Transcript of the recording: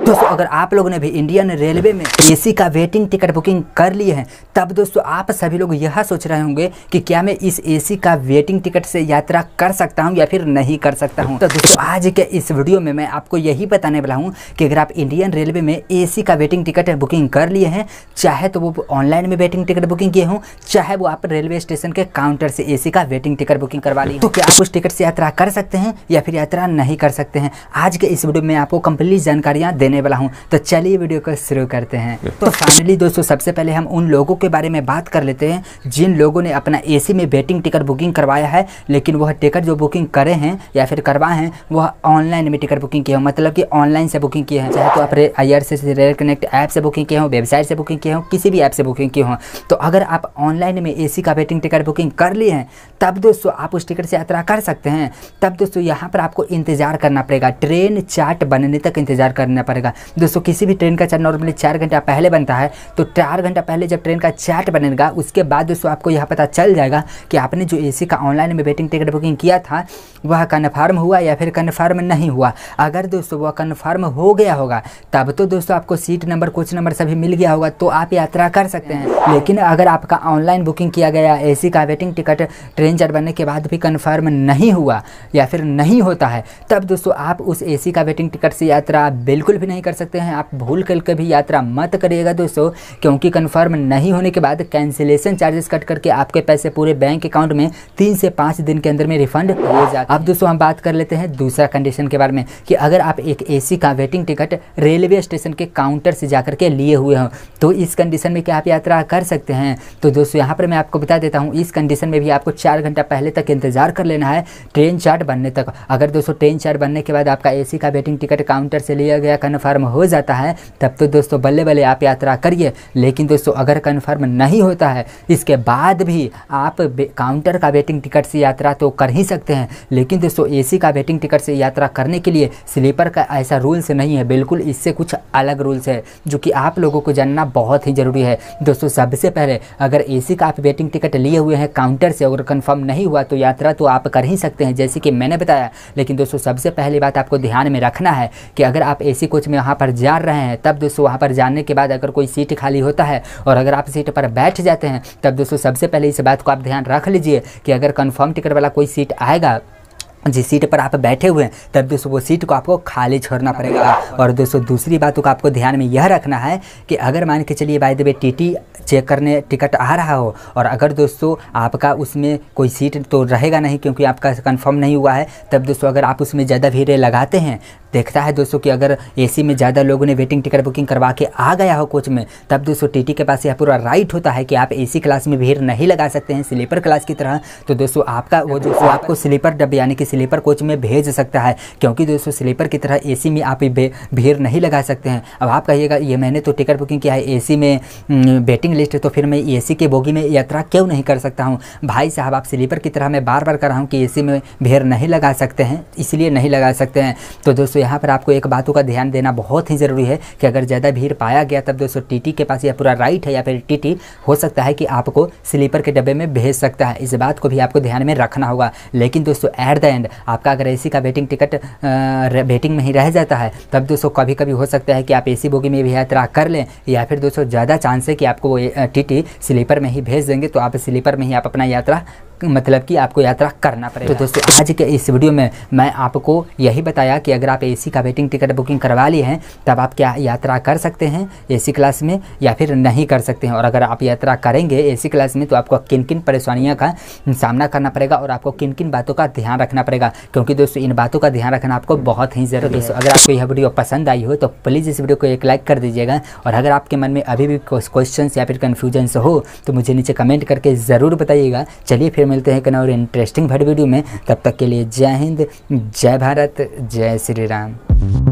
दोस्तों अगर आप लोगों ने भी इंडियन रेलवे में एसी का वेटिंग टिकट बुकिंग कर लिए हैं, तब दोस्तों आप सभी लोग यह सोच रहे होंगे कि क्या मैं इस एसी का वेटिंग टिकट से यात्रा कर सकता हूं या फिर नहीं कर सकता हूं। तो दोस्तों आज के इस वीडियो में मैं आपको यही बताने वाला हूं कि अगर आप इंडियन रेलवे में एसी का वेटिंग टिकट बुकिंग कर लिए हैं, चाहे तो वो ऑनलाइन में वेटिंग टिकट बुकिंग किए हों, चाहे वो आप रेलवे स्टेशन के काउंटर से एसी का वेटिंग टिकट बुकिंग करवा लिए, तो क्या आप उस टिकट से यात्रा कर सकते हैं या फिर यात्रा नहीं कर सकते हैं। आज के इस वीडियो में आपको कंप्लीट जानकारियां देने वाला हूं, तो चलिए वीडियो को शुरू करते हैं। तो फाइनली दोस्तों सबसे पहले हम उन लोगों के बारे में बात कर लेते हैं जिन लोगों ने अपना एसी में वेटिंग टिकट बुकिंग करवाया है, लेकिन वह टिकट जो बुकिंग करे हैं या फिर करवाए हैं वह ऑनलाइन में टिकट बुकिंग किए हो, मतलब कि ऑनलाइन से बुकिंग किए हैं, चाहे तो आप IRCTC रेल कनेक्ट ऐप से बुकिंग किए हो, वेबसाइट से बुकिंग किए हो, किसी भी ऐप से बुकिंग किए हो। तो अगर आप ऑनलाइन में एसी का वेटिंग टिकट बुकिंग कर लिए हैं, तब दोस्तों आप उस टिकट से यात्रा कर सकते हैं। तब दोस्तों यहाँ पर आपको इंतजार करना पड़ेगा, ट्रेन चार्ट बनने तक इंतजार करना पड़ेगा। दोस्तों किसी भी ट्रेन का चार्ट नॉर्मली 4 घंटा पहले बनता है, तो 4 घंटा पहले जब ट्रेन का चार्ट बनेगा उसके बाद दोस्तों आपको यह पता चल जाएगा कि आपने जो एसी का ऑनलाइन में वेटिंग टिकट बुकिंग किया था वह कन्फर्म हुआ या फिर कन्फर्म नहीं हुआ। अगर दोस्तों वह कन्फर्म हो गया होगा तब तो दोस्तों आपको सीट नंबर, कोच नंबर सभी मिल गया होगा, तो आप यात्रा कर सकते हैं। लेकिन अगर आपका ऑनलाइन बुकिंग किया गया एसी का वेटिंग टिकट ट्रेन चार्ट बनने के बाद भी कन्फर्म नहीं हुआ या फिर नहीं होता है, तब दोस्तों आप उस एसी का वेटिंग टिकट से यात्रा बिल्कुल भी नहीं कर सकते हैं। आप भूल करके भी यात्रा मत करिएगा दोस्तों, क्योंकि कन्फर्म नहीं होने के बाद कैंसिलेशन चार्जेस कट करके आपके पैसे पूरे बैंक अकाउंट में 3 से 5 दिन के अंदर में रिफंड हो जाता है। अब दोस्तों हम बात कर लेते हैं दूसरा कंडीशन के बारे में कि अगर आप एक एसी का वेटिंग टिकट रेलवे स्टेशन के काउंटर से जाकर के लिए हुए हो, तो इस कंडीशन में क्या आप यात्रा कर सकते हैं। तो दोस्तों यहाँ पर मैं आपको बता देता हूँ, इस कंडीशन में भी आपको 4 घंटा पहले तक इंतजार कर लेना है ट्रेन चार्ट बनने तक। अगर दोस्तों ट्रेन चार्ट बनने के बाद आपका एसी का वेटिंग टिकट काउंटर से लिया गया कन्फर्म हो जाता है, तब तो दोस्तों बल्ले बल्ले आप यात्रा करिए। लेकिन दोस्तों अगर कन्फर्म नहीं होता है, इसके बाद भी आप काउंटर का वेटिंग टिकट से यात्रा तो कर ही सकते हैं। लेकिन दोस्तों एसी का वेटिंग टिकट से यात्रा करने के लिए स्लीपर का ऐसा रूल्स नहीं है, बिल्कुल इससे कुछ अलग रूल्स है जो कि आप लोगों को जानना बहुत ही ज़रूरी है। दोस्तों सबसे पहले अगर एसी का आप वेटिंग टिकट लिए हुए हैं काउंटर से, अगर कन्फर्म नहीं हुआ तो यात्रा तो आप कर ही सकते हैं जैसे कि मैंने बताया। लेकिन दोस्तों सबसे पहली बात आपको ध्यान में रखना है कि अगर आप एसी कोच में वहाँ पर जा रहे हैं, तब दोस्तों वहाँ पर जाने के बाद अगर कोई सीट खाली होता है और अगर आप सीट पर बैठ जाते हैं, तब दोस्तों सबसे पहले इस बात को आप ध्यान रख लीजिए कि अगर कन्फर्म टिकट वाला कोई सीट आएगा जिस सीट पर आप बैठे हुए हैं, तब दोस्तों वो सीट को आपको खाली छोड़ना पड़ेगा। और दोस्तों दूसरी बातों को आपको ध्यान में यह रखना है कि अगर मान के चलिए by the way TT check करने टिकट आ रहा हो और अगर दोस्तों आपका उसमें कोई सीट तो रहेगा नहीं क्योंकि आपका कंफर्म नहीं हुआ है, तब दोस्तों अगर आप उसमें ज़्यादा भीड़ लगाते हैं, देखता है दोस्तों कि अगर एसी में ज़्यादा लोगों ने वेटिंग टिकट बुकिंग करवा के आ गया हो कोच में, तब दोस्तों टीटी के पास यह पूरा राइट होता है कि आप एसी क्लास में भीड़ नहीं लगा सकते हैं स्लीपर क्लास की तरह। तो दोस्तों आपका वो जो आपको स्लीपर डब्बे यानी कि स्लीपर कोच में भेज सकता है, क्योंकि दोस्तों स्लीपर की तरह एसी में आप भीड़ नहीं लगा सकते हैं। अब आप कहिएगा ये मैंने तो टिकट बुकिंग किया है एसी में वेटिंग लिस्ट है, तो फिर मैं एसी के बोगी में यात्रा क्यों नहीं कर सकता हूँ। भाई साहब आप स्लीपर की तरह मैं बार बार कर रहा हूँ कि एसी में भीड़ नहीं लगा सकते हैं, इसलिए नहीं लगा सकते हैं। तो दोस्तों यहाँ पर आपको एक बातों का ध्यान देना बहुत ही ज़रूरी है कि अगर ज़्यादा भीड़ पाया गया, तब दोस्तों टीटी के पास यह पूरा राइट है या फिर टीटी हो सकता है कि आपको स्लीपर के डब्बे में भेज सकता है। इस बात को भी आपको ध्यान में रखना होगा। लेकिन दोस्तों एट द एंड आपका अगर एसी का वेटिंग टिकट वेटिंग में ही रह जाता है, तब दोस्तों कभी कभी हो सकता है कि आप एसी बोगी में भी यात्रा कर लें, या फिर दोस्तों ज़्यादा चांस है कि आपको वो टीटी स्लीपर में ही भेज देंगे, तो आप स्लीपर में ही आप अपना यात्रा मतलब कि आपको यात्रा करना पड़ेगा। तो दोस्तों आज के इस वीडियो में मैं आपको यही बताया कि अगर आप एसी का वेटिंग टिकट बुकिंग करवा लिए हैं, तब आप क्या यात्रा कर सकते हैं एसी क्लास में या फिर नहीं कर सकते हैं। और अगर आप यात्रा करेंगे एसी क्लास में, तो आपको किन किन परेशानियों का सामना करना पड़ेगा और आपको किन किन बातों का ध्यान रखना पड़ेगा, क्योंकि दोस्तों इन बातों का ध्यान रखना आपको बहुत ही ज़रूरी है। अगर आपको यह वीडियो पसंद आई हो तो प्लीज़ इस वीडियो को एक लाइक कर दीजिएगा, और अगर आपके मन में अभी भी क्वेश्चन या फिर कन्फ्यूजन्स हो तो मुझे नीचे कमेंट करके ज़रूर बताइएगा। चलिए फिर मिलते हैं और इंटरेस्टिंग वीडियो में, तब तक के लिए जय हिंद, जय भारत, जय श्री राम।